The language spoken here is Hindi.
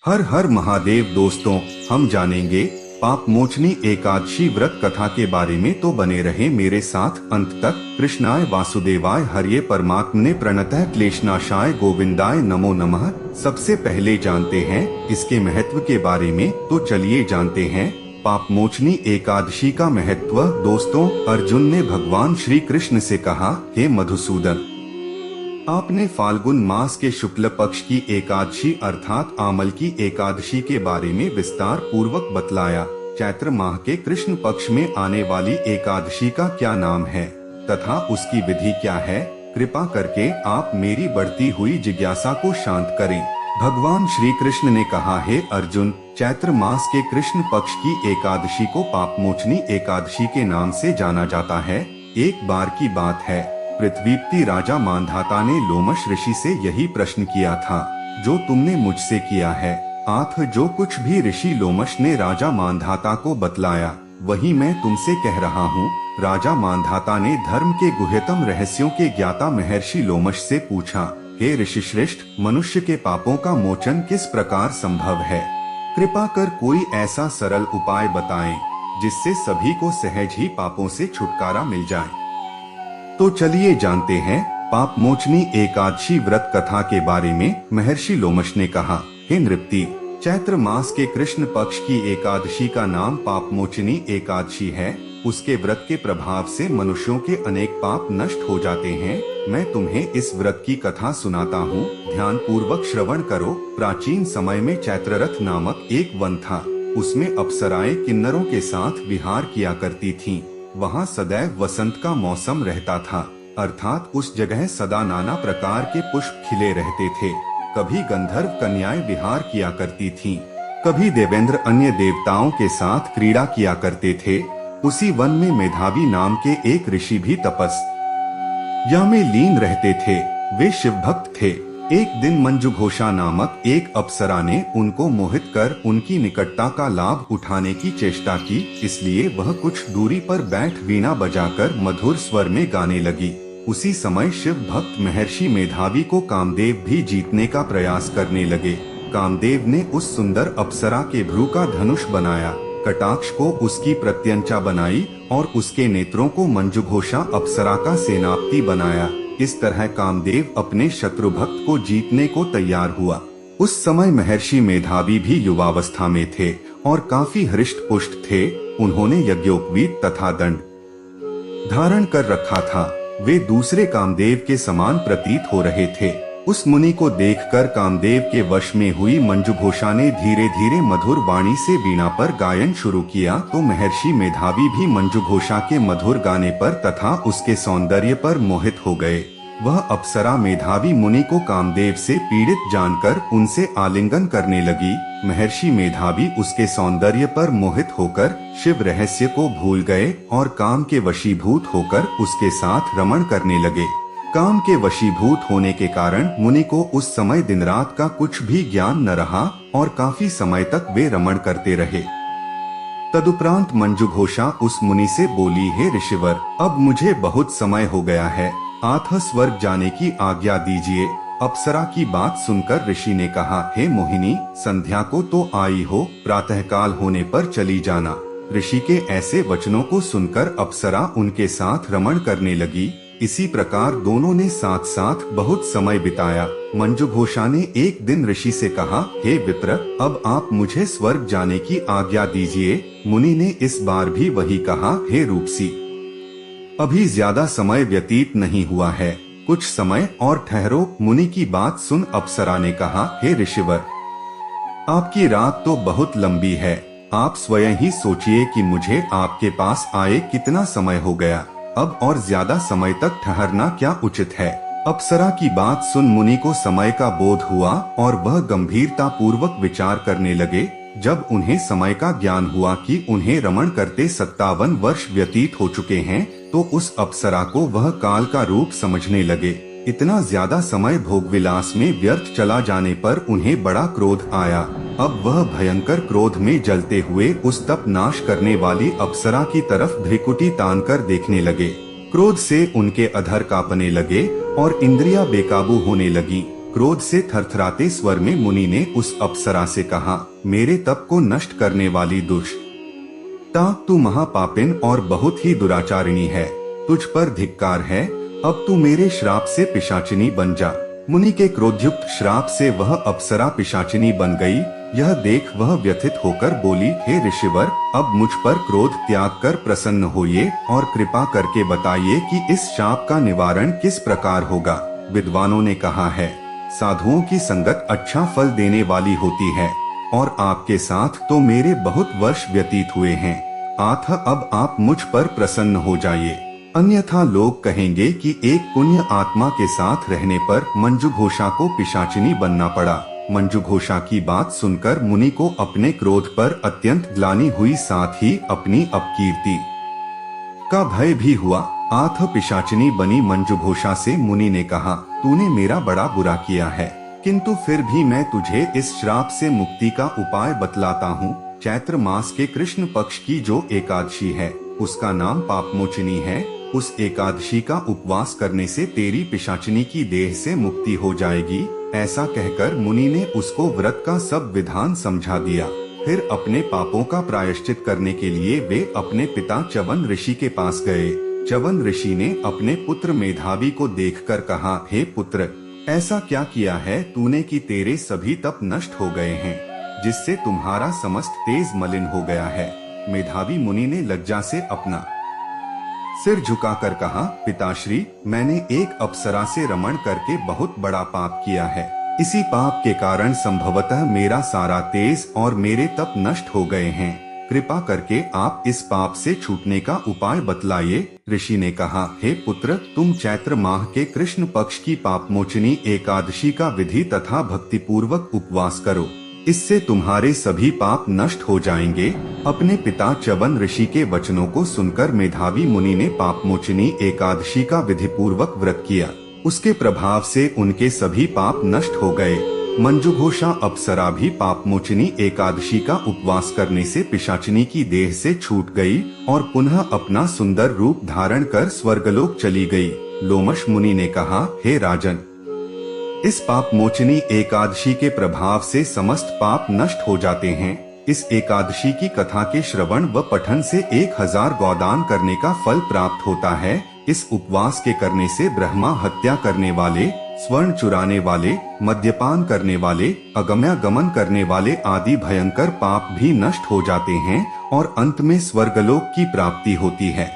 हर हर महादेव दोस्तों, हम जानेंगे पाप मोचनी एकादशी व्रत कथा के बारे में, तो बने रहे मेरे साथ अंत तक। कृष्णाय वासुदेवाय हरिये परमात्मने प्रणतः क्लेशनाशाय गोविंदाय नमो नमः। सबसे पहले जानते हैं इसके महत्व के बारे में, तो चलिए जानते हैं पाप मोचनी एकादशी का महत्व। दोस्तों, अर्जुन ने भगवान श्री कृष्ण से कहा, हे मधुसूदन, आपने फाल्गुन मास के शुक्ल पक्ष की एकादशी अर्थात आमल की एकादशी के बारे में विस्तार पूर्वक बतलाया। चैत्र माह के कृष्ण पक्ष में आने वाली एकादशी का क्या नाम है तथा उसकी विधि क्या है? कृपा करके आप मेरी बढ़ती हुई जिज्ञासा को शांत करें। भगवान श्री कृष्ण ने कहा, हे अर्जुन, चैत्र मास के कृष्ण पक्ष की एकादशी को पाप मोचनी एकादशी के नाम से जाना जाता है। एक बार की बात है, पृथ्वीपति राजा मांधाता ने लोमश ऋषि से यही प्रश्न किया था जो तुमने मुझसे किया है। आठ जो कुछ भी ऋषि लोमश ने राजा मांधाता को बतलाया वही मैं तुमसे कह रहा हूँ। राजा मांधाता ने धर्म के गुह्यतम रहस्यों के ज्ञाता महर्षि लोमश से पूछा, हे ऋषि श्रेष्ठ, मनुष्य के पापों का मोचन किस प्रकार संभव है? कृपा कर कोई ऐसा सरल उपाय बताएं जिससे सभी को सहज ही पापों से छुटकारा मिल जाए। तो चलिए जानते हैं पाप मोचनी एकादशी व्रत कथा के बारे में। महर्षि लोमश ने कहा, हे नृपति, चैत्र मास के कृष्ण पक्ष की एकादशी का नाम पाप मोचनी एकादशी है। उसके व्रत के प्रभाव से मनुष्यों के अनेक पाप नष्ट हो जाते हैं। मैं तुम्हें इस व्रत की कथा सुनाता हूँ, ध्यान पूर्वक श्रवण करो। प्राचीन समय में चैत्ररथ नामक एक वन था। उसमें अप्सराएं किन्नरों के साथ विहार किया करती थीं। वहाँ सदैव वसंत का मौसम रहता था, अर्थात उस जगह सदा नाना प्रकार के पुष्प खिले रहते थे। कभी गंधर्व कन्याएं विहार किया करती थीं, कभी देवेंद्र अन्य देवताओं के साथ क्रीड़ा किया करते थे। उसी वन में मेधावी नाम के एक ऋषि भी तपस्या में लीन रहते थे। वे शिव भक्त थे। एक दिन मंजुघोषा नामक एक अप्सरा ने उनको मोहित कर उनकी निकटता का लाभ उठाने की चेष्टा की, इसलिए वह कुछ दूरी पर बैठ वीणा बजाकर मधुर स्वर में गाने लगी। उसी समय शिव भक्त महर्षि मेधावी को कामदेव भी जीतने का प्रयास करने लगे। कामदेव ने उस सुंदर अप्सरा के भ्रू का धनुष बनाया, कटाक्ष को उसकी प्रत्यंचा बनाई और उसके नेत्रों को मंजुघोषा अप्सरा का सेनापति बनाया। इस तरह कामदेव अपने शत्रु भक्त को जीतने को तैयार हुआ। उस समय महर्षि मेधावी भी युवावस्था में थे और काफी हृष्ट पुष्ट थे। उन्होंने यज्ञोपवीत तथा दंड धारण कर रखा था। वे दूसरे कामदेव के समान प्रतीत हो रहे थे। उस मुनि को देखकर कामदेव के वश में हुई मंजुघोषा ने धीरे धीरे मधुर वाणी से वीणा पर गायन शुरू किया, तो महर्षि मेधावी भी मंजुघोषा के मधुर गाने पर तथा उसके सौंदर्य पर मोहित हो गए। वह अप्सरा मेधावी मुनि को कामदेव से पीड़ित जानकर उनसे आलिंगन करने लगी। महर्षि मेधावी उसके सौंदर्य पर मोहित होकर शिव रहस्य को भूल गए और काम के वशीभूत होकर उसके साथ रमण करने लगे। काम के वशीभूत होने के कारण मुनि को उस समय दिन रात का कुछ भी ज्ञान न रहा और काफी समय तक वे रमण करते रहे। तदुपरांत मंजुघोषा उस मुनि से बोली, हे ऋषिवर, अब मुझे बहुत समय हो गया है, अतः स्वर्ग जाने की आज्ञा दीजिए। अप्सरा की बात सुनकर ऋषि ने कहा, हे मोहिनी, संध्या को तो आई हो, प्रातःकाल होने पर चली जाना। ऋषि के ऐसे वचनों को सुनकर अप्सरा उनके साथ रमण करने लगी। इसी प्रकार दोनों ने साथ साथ बहुत समय बिताया। मंजुघोषा ने एक दिन ऋषि से कहा, हे विप्र, अब आप मुझे स्वर्ग जाने की आज्ञा दीजिए। मुनि ने इस बार भी वही कहा, हे रूपसी, अभी ज्यादा समय व्यतीत नहीं हुआ है, कुछ समय और ठहरो। मुनि की बात सुन अप्सरा ने कहा, हे ऋषिवर, आपकी रात तो बहुत लंबी है, आप स्वयं ही सोचिए कि मुझे आपके पास आए कितना समय हो गया, अब और ज्यादा समय तक ठहरना क्या उचित है? अप्सरा की बात सुन मुनि को समय का बोध हुआ और वह गंभीरता पूर्वक विचार करने लगे। जब उन्हें समय का ज्ञान हुआ कि उन्हें रमण करते 57 वर्ष व्यतीत हो चुके हैं, तो उस अप्सरा को वह काल का रूप समझने लगे। इतना ज्यादा समय भोग विलास में व्यर्थ चला जाने पर उन्हें बड़ा क्रोध आया। अब वह भयंकर क्रोध में जलते हुए उस तप नाश करने वाली अप्सरा की तरफ भ्रिकुटी तान कर देखने लगे। क्रोध से उनके अधर कांपने लगे और इंद्रियां बेकाबू होने लगी। क्रोध से थरथराते स्वर में मुनि ने उस अप्सरा से कहा, मेरे तप को नष्ट करने वाली दुष्टा, तू महापापिन और बहुत ही दुराचारिणी है। तुझ पर धिक्कार है। अब तू मेरे श्राप से पिशाचिनी बन जा। मुनि के क्रोधयुक्त श्राप से वह अप्सरा पिशाचिनी बन गई। यह देख वह व्यथित होकर बोली, हे ऋषिवर, अब मुझ पर क्रोध त्याग कर प्रसन्न होइए और कृपा करके बताइए कि इस शाप का निवारण किस प्रकार होगा। विद्वानों ने कहा है, साधुओं की संगत अच्छा फल देने वाली होती है और आपके साथ तो मेरे बहुत वर्ष व्यतीत हुए हैं। अतः अब आप मुझ पर प्रसन्न हो जाइए, अन्यथा लोग कहेंगे कि एक पुण्य आत्मा के साथ रहने पर मंजुघोषा को पिशाचिनी बनना पड़ा। मंजुघोषा की बात सुनकर मुनि को अपने क्रोध पर अत्यंत ग्लानि हुई, साथ ही अपनी अपकीर्ति का भय भी हुआ। आथ पिशाचिनी बनी मंजुघोषा से मुनि ने कहा, तूने मेरा बड़ा बुरा किया है, किंतु फिर भी मैं तुझे इस श्राप से मुक्ति का उपाय बतलाता हूँ। चैत्र मास के कृष्ण पक्ष की जो एकादशी है उसका नाम पापमोचनी है। उस एकादशी का उपवास करने से तेरी पिशाचिनी की देह से मुक्ति हो जाएगी। ऐसा कहकर मुनि ने उसको व्रत का सब विधान समझा दिया। फिर अपने पापों का प्रायश्चित करने के लिए वे अपने पिता च्यवन ऋषि के पास गए। च्यवन ऋषि ने अपने पुत्र मेधावी को देखकर कहा, हे पुत्र, ऐसा क्या किया है तूने कि तेरे सभी तप नष्ट हो गए हैं, जिससे तुम्हारा समस्त तेज मलिन हो गया है। मेधावी मुनि ने लज्जा से अपना सिर झुकाकर कहा, पिताश्री, मैंने एक अप्सरा से रमण करके बहुत बड़ा पाप किया है। इसी पाप के कारण संभवतः मेरा सारा तेज और मेरे तप नष्ट हो गए हैं। कृपा करके आप इस पाप से छूटने का उपाय बतलाइए। ऋषि ने कहा, हे पुत्र, तुम चैत्र माह के कृष्ण पक्ष की पापमोचनी एकादशी का विधि तथा भक्तिपूर्वक उपवास करो, इससे तुम्हारे सभी पाप नष्ट हो जाएंगे। अपने पिता च्यवन ऋषि के वचनों को सुनकर मेधावी मुनि ने पापमोचनी एकादशी का विधिपूर्वक व्रत किया। उसके प्रभाव से उनके सभी पाप नष्ट हो गए। मंजुघोषा अप्सरा भी पापमोचनी एकादशी का उपवास करने से पिशाचिनी की देह से छूट गई और पुनः अपना सुंदर रूप धारण कर स्वर्गलोक चली गई। लोमश मुनि ने कहा, हे राजन, इस पाप मोचनी एकादशी के प्रभाव से समस्त पाप नष्ट हो जाते हैं। इस एकादशी की कथा के श्रवण व पठन से 1000 गौदान करने का फल प्राप्त होता है। इस उपवास के करने से ब्रह्मा हत्या करने वाले, स्वर्ण चुराने वाले, मद्यपान करने वाले, अगम्यागमन करने वाले आदि भयंकर पाप भी नष्ट हो जाते हैं और अंत में स्वर्गलोक की प्राप्ति होती है।